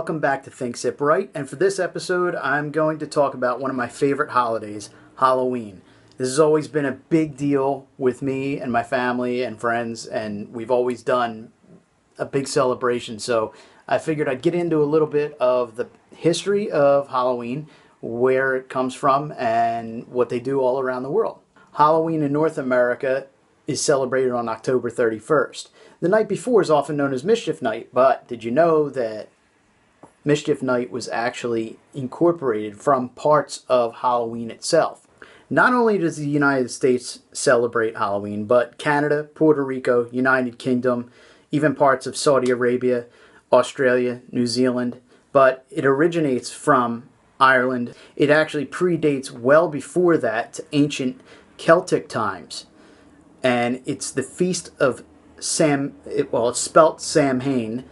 Welcome back to Think Sip Right, and for this episode I'm going to talk about one of my favorite holidays, Halloween. This has always been a big deal with me and my family and friends, and we've always done a big celebration, so I figured I'd get into a little bit of the history of Halloween, where it comes from, and what they do all around the world. Halloween in North America is celebrated on October 31st. The night before is often known as Mischief Night, but did you know that Mischief Night was actually incorporated from parts of Halloween itself? Not only does the United States celebrate Halloween, but Canada, Puerto Rico, United Kingdom, even parts of Saudi Arabia, Australia, New Zealand, but it originates from Ireland. It actually predates well before that to ancient Celtic times, and it's the feast of it's spelt Samhain,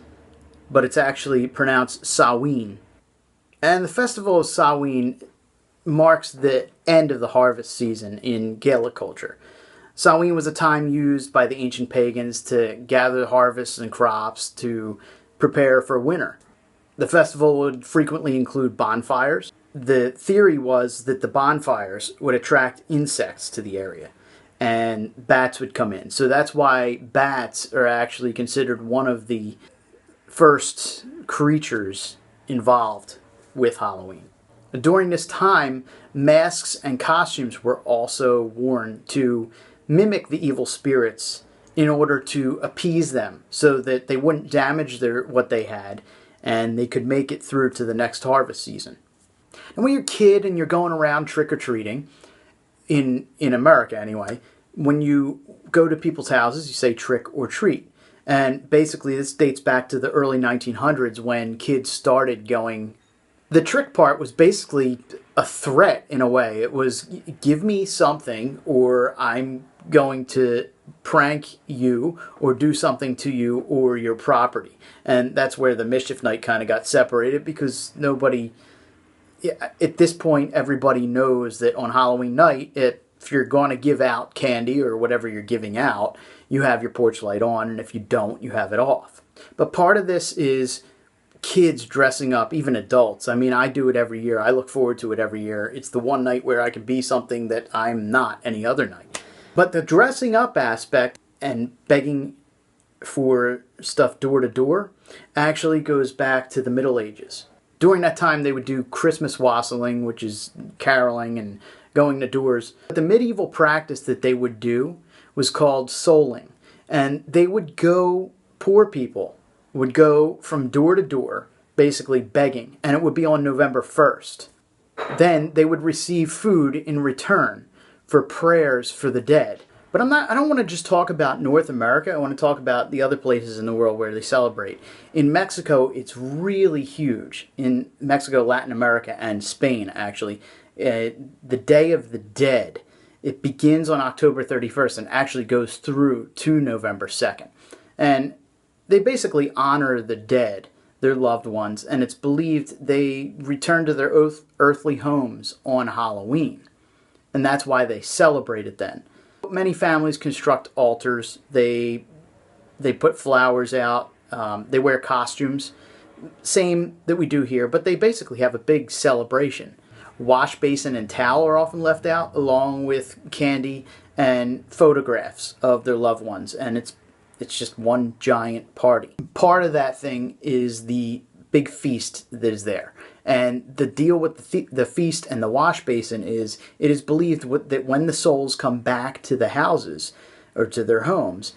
but it's actually pronounced Samhain. And the festival of Samhain marks the end of the harvest season in Gaelic culture. Samhain was a time used by the ancient pagans to gather harvests and crops to prepare for winter. The festival would frequently include bonfires. The theory was that the bonfires would attract insects to the area, and bats would come in. So that's why bats are actually considered one of the first creatures involved with Halloween. During this time, masks and costumes were also worn to mimic the evil spirits in order to appease them so that they wouldn't damage what they had and they could make it through to the next harvest season. And when you're a kid and you're going around trick-or-treating, in America anyway, when you go to people's houses, you say trick or treat. And basically this dates back to the early 1900s when kids started going. The trick part was basically a threat in a way. It was, give me something or I'm going to prank you or do something to you or your property. And that's where the Mischief Night kind of got separated, because at this point everybody knows that on Halloween night, if you're going to give out candy or whatever you're giving out, you have your porch light on, and if you don't, you have it off. But part of this is kids dressing up, even adults. I mean, I do it every year. I look forward to it every year. It's the one night where I can be something that I'm not any other night. But the dressing up aspect and begging for stuff door to door actually goes back to the Middle Ages. During that time, they would do Christmas wassailing, which is caroling and going to doors. The medieval practice that they would do was called souling. And they would go, poor people would go from door to door, basically begging. And it would be on November 1st. Then they would receive food in return for prayers for the dead. But I don't want to just talk about North America. I want to talk about the other places in the world where they celebrate. In Mexico, it's really huge. In Mexico, Latin America, and Spain, actually. The Day of the Dead. It begins on October 31st and actually goes through to November 2nd. And they basically honor the dead, their loved ones, and it's believed they return to their earthly homes on Halloween. And that's why they celebrate it then. Many families construct altars. They put flowers out. They wear costumes. Same that we do here, but they basically have a big celebration. Wash basin and towel are often left out, along with candy and photographs of their loved ones, and it's just one giant party. Part of that thing is the big feast that is there. And the deal with the feast and the wash basin is, it is believed that when the souls come back to the houses or to their homes,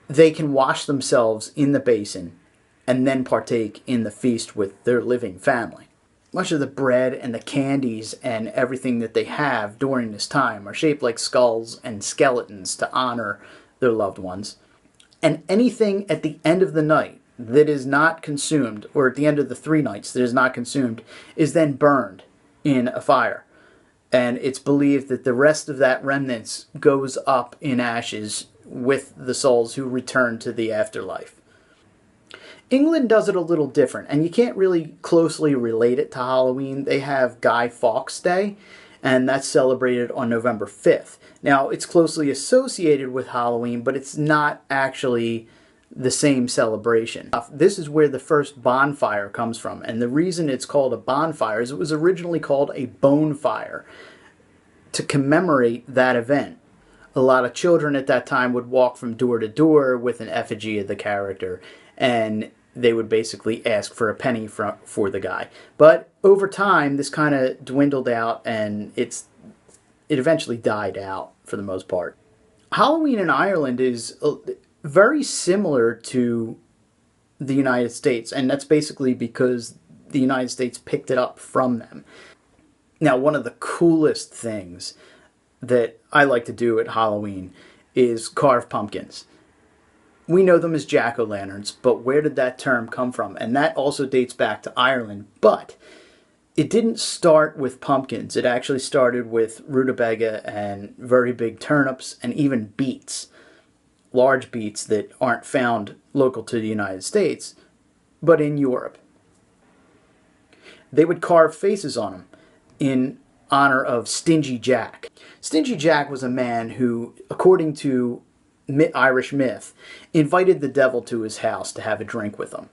they can wash themselves in the basin and then partake in the feast with their living family. Much of the bread and the candies and everything that they have during this time are shaped like skulls and skeletons to honor their loved ones. And anything at the end of the night that is not consumed, or at the end of the 3 nights that is not consumed, is then burned in a fire. And it's believed that the rest of that remnants goes up in ashes with the souls who return to the afterlife. England does it a little different, and you can't really closely relate it to Halloween. They have Guy Fawkes Day, and that's celebrated on November 5th. Now, it's closely associated with Halloween, but it's not actually the same celebration. This is where the first bonfire comes from, and the reason it's called a bonfire is it was originally called a bonfire to commemorate that event. A lot of children at that time would walk from door to door with an effigy of the character, and they would basically ask for a penny for the guy. But over time, this kind of dwindled out, and it eventually died out for the most part. Halloween in Ireland is very similar to the United States, and that's basically because the United States picked it up from them. Now, one of the coolest things that I like to do at Halloween is carve pumpkins. We know them as jack-o'-lanterns, but where did that term come from? And that also dates back to Ireland, but it didn't start with pumpkins. It actually started with rutabaga and very big turnips and even beets, large beets that aren't found local to the United States, but in Europe. They would carve faces on them in honor of Stingy Jack. Stingy Jack was a man who, according to Irish myth, invited the devil to his house to have a drink with him.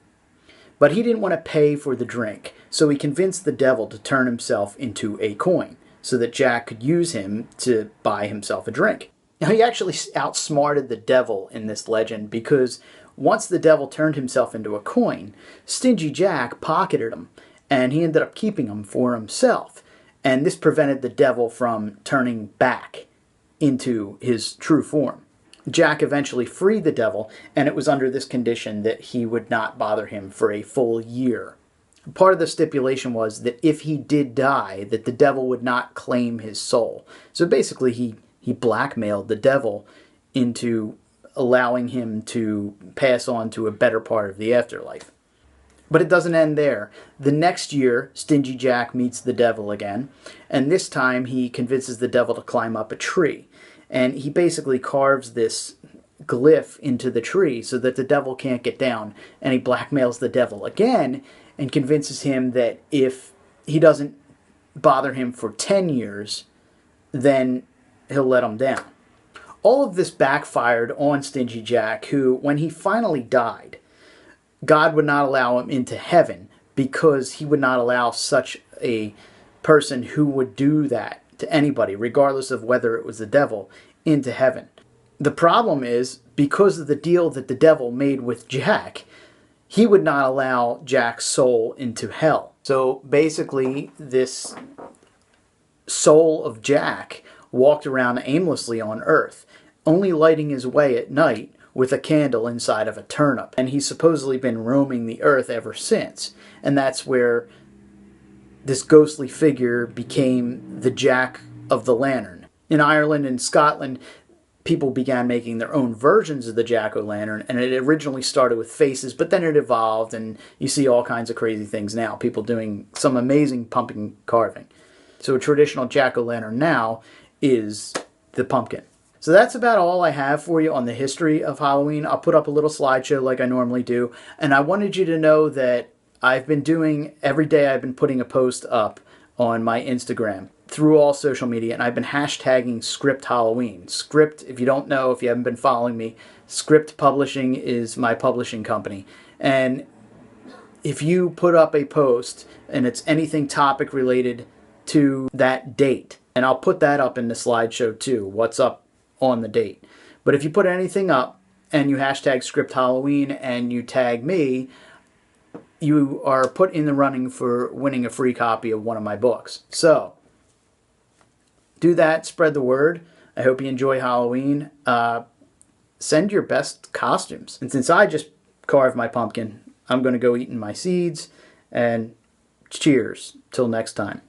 But he didn't want to pay for the drink, so he convinced the devil to turn himself into a coin so that Jack could use him to buy himself a drink. Now, he actually outsmarted the devil in this legend because once the devil turned himself into a coin, Stingy Jack pocketed him, and he ended up keeping him for himself. And this prevented the devil from turning back into his true form. Jack eventually freed the devil, and it was under this condition that he would not bother him for a full year. Part of the stipulation was that if he did die, that the devil would not claim his soul. So basically he blackmailed the devil into allowing him to pass on to a better part of the afterlife. But it doesn't end there. The next year, Stingy Jack meets the devil again, and this time he convinces the devil to climb up a tree. And he basically carves this glyph into the tree so that the devil can't get down. And he blackmails the devil again and convinces him that if he doesn't bother him for 10 years, then he'll let him down. All of this backfired on Stingy Jack, who, when he finally died, God would not allow him into heaven because he would not allow such a person who would do that to anybody, regardless of whether it was the devil, into heaven. The problem is, because of the deal that the devil made with Jack, he would not allow Jack's soul into hell. So basically, this soul of Jack walked around aimlessly on earth, only lighting his way at night with a candle inside of a turnip. And he's supposedly been roaming the earth ever since. And that's where this ghostly figure became the Jack of the Lantern. In Ireland and Scotland, people began making their own versions of the jack-o'-lantern, and it originally started with faces, but then it evolved, and you see all kinds of crazy things now. People doing some amazing pumpkin carving. So a traditional jack-o'-lantern now is the pumpkin. So that's about all I have for you on the history of Halloween. I'll put up a little slideshow like I normally do, and I wanted you to know that I've been doing, every day I've been putting a post up on my Instagram through all social media, and I've been hashtagging Script Halloween. Script, if you don't know, if you haven't been following me, Script Publishing is my publishing company. And if you put up a post and it's anything topic related to that date, and I'll put that up in the slideshow too, what's up on the date. But if you put anything up and you hashtag Script Halloween and you tag me, you are put in the running for winning a free copy of one of my books. So, do that, spread the word. I hope you enjoy Halloween. Send your best costumes. And since I just carved my pumpkin, I'm going to go eating my seeds. And cheers. Till next time.